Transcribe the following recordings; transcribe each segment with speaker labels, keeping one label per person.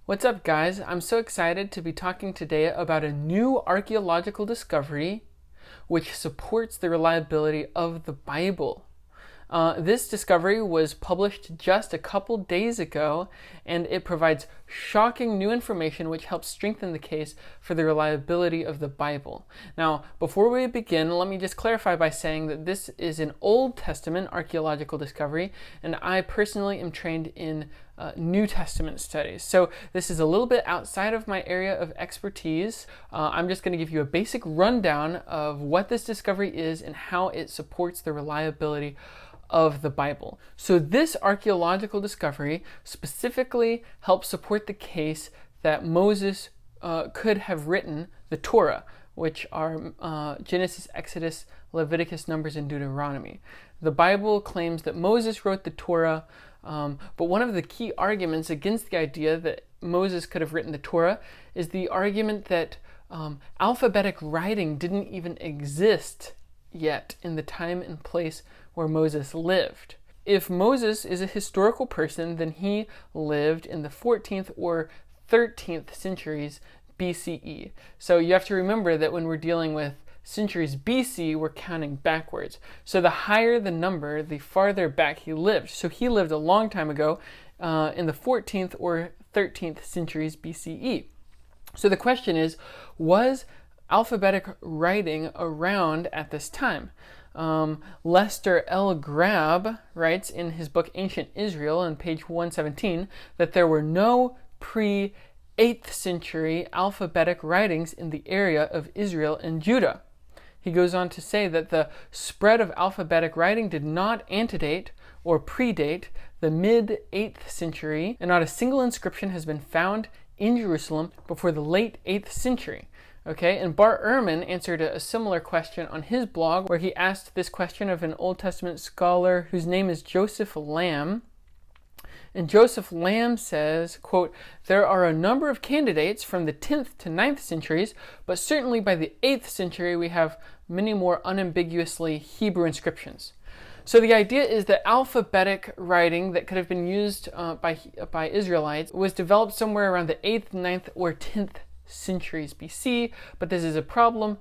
Speaker 1: What's up, guys? I'm so excited to be talking today about a new archaeological discovery which supports the reliability of the Bible. This discovery was published just a couple days ago, and it provides shocking new information which helps strengthen the case for the reliability of the Bible. Now, before we begin, let me just clarify by saying that this is an Old Testament archaeological discovery, and I personally am trained in New Testament studies. So this is a little bit outside of my area of expertise. I'm just going to give you a basic rundown of what this discovery is and how it supports the reliability of the Bible. So this archaeological discovery specifically helps support the case that Moses could have written the Torah, which are Genesis, Exodus, Leviticus, Numbers, and Deuteronomy. The Bible claims that Moses wrote the Torah, but one of the key arguments against the idea that Moses could have written the Torah is the argument that alphabetic writing didn't even exist yet in the time and place where Moses lived. If Moses is a historical person, then he lived in the 14th or 13th centuries BCE. So you have to remember that when we're dealing with centuries BC, we're counting backwards. So the higher the number, the farther back he lived. So he lived a long time ago in the 14th or 13th centuries BCE. So the question is, was alphabetic writing around at this time? Lester L. Grab writes in his book Ancient Israel on page 117 that there were no pre-8th century alphabetic writings in the area of Israel and Judah. He goes on to say that the spread of alphabetic writing did not antedate or predate the mid-8th century, and not a single inscription has been found in Jerusalem before the late 8th century. Okay, and Bart Ehrman answered a similar question on his blog, where he asked this question of an Old Testament scholar whose name is Joseph Lamb. And Joseph Lamb says, quote, "There are a number of candidates from the 10th to 9th centuries, but certainly by the 8th century we have many more unambiguously Hebrew inscriptions." So the idea is that alphabetic writing that could have been used by Israelites was developed somewhere around the 8th, 9th, or 10th centuries BC, but this is a problem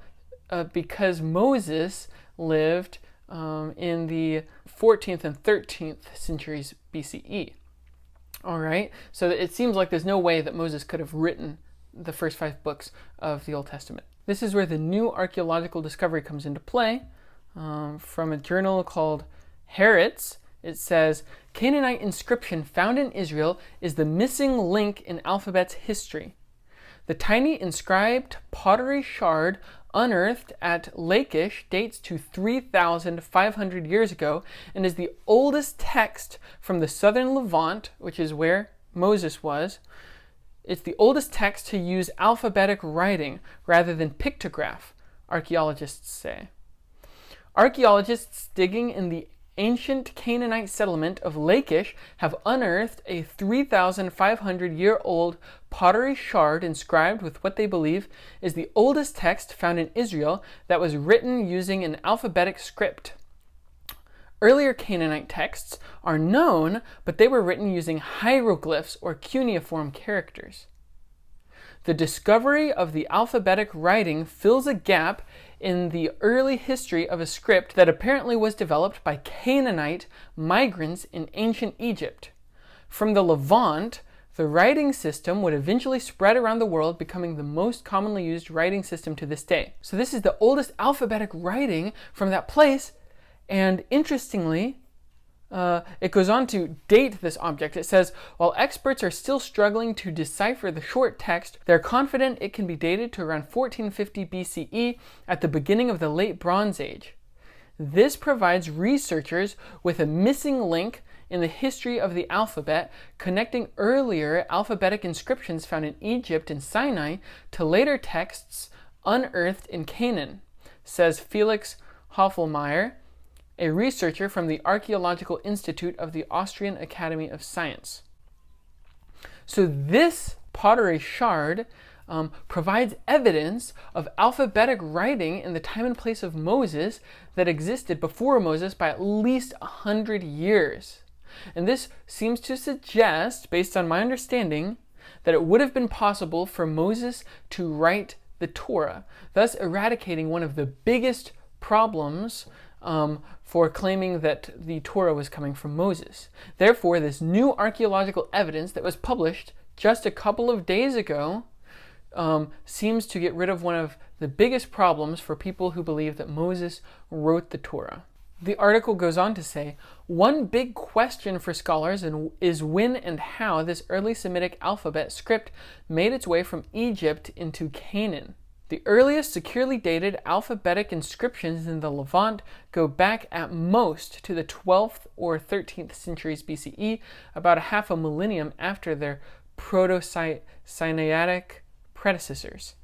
Speaker 1: because Moses lived in the 14th and 13th centuries BCE. All right, so it seems like there's no way that Moses could have written the first 5 books of the Old Testament. This is where the new archaeological discovery comes into play. From a journal called Haaretz, it says, "Canaanite inscription found in Israel is the missing link in alphabet's history. The tiny inscribed pottery shard unearthed at Lachish dates to 3,500 years ago and is the oldest text from the southern Levant, which is where Moses was. It's the oldest text to use alphabetic writing rather than pictograph, archaeologists say. Archaeologists digging in the ancient Canaanite settlement of Lachish have unearthed a 3,500-year-old pottery shard inscribed with what they believe is the oldest text found in Israel that was written using an alphabetic script. Earlier Canaanite texts are known, but they were written using hieroglyphs or cuneiform characters. The discovery of the alphabetic writing fills a gap in the early history of a script that apparently was developed by Canaanite migrants in ancient Egypt. From the Levant, the writing system would eventually spread around the world, becoming the most commonly used writing system to this day. So this is the oldest alphabetic writing from that place, and interestingly, it goes on to date this object. It says, while experts are still struggling to decipher the short text, they're confident it can be dated to around 1450 BCE at the beginning of the Late Bronze Age. This provides researchers with a missing link in the history of the alphabet, connecting earlier alphabetic inscriptions found in Egypt and Sinai to later texts unearthed in Canaan, says Felix Hoffelmeier, a researcher from the Archaeological Institute of the Austrian Academy of Science. So this pottery shard provides evidence of alphabetic writing in the time and place of Moses that existed before Moses by at least 100 years. And this seems to suggest, based on my understanding, that it would have been possible for Moses to write the Torah, thus eradicating one of the biggest problems for claiming that the Torah was coming from Moses. Therefore, this new archaeological evidence that was published just a couple of days ago seems to get rid of one of the biggest problems for people who believe that Moses wrote the Torah. The article goes on to say, one big question for scholars is when and how this early Semitic alphabet script made its way from Egypt into Canaan. The earliest securely dated alphabetic inscriptions in the Levant go back at most to the 12th or 13th centuries BCE, about a half a millennium after their Proto-Sinaitic predecessors.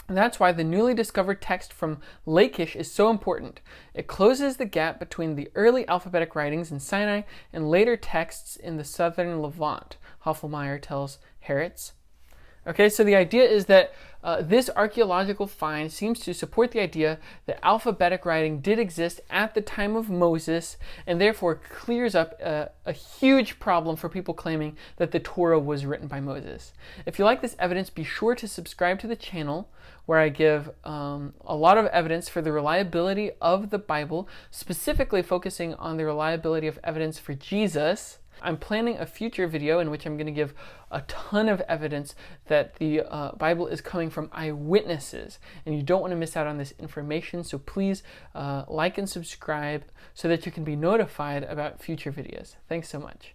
Speaker 1: And that's why the newly discovered text from Lachish is so important. It closes the gap between the early alphabetic writings in Sinai and later texts in the southern Levant, Hoffelmeyer tells Harritz. Okay, so the idea is that this archaeological find seems to support the idea that alphabetic writing did exist at the time of Moses, and therefore clears up a huge problem for people claiming that the Torah was written by Moses. If you like this evidence, be sure to subscribe to the channel, where I give a lot of evidence for the reliability of the Bible, specifically focusing on the reliability of evidence for Jesus. I'm planning a future video in which I'm going to give a ton of evidence that the Bible is coming from eyewitnesses, and you don't want to miss out on this information, so please like and subscribe so that you can be notified about future videos. Thanks so much.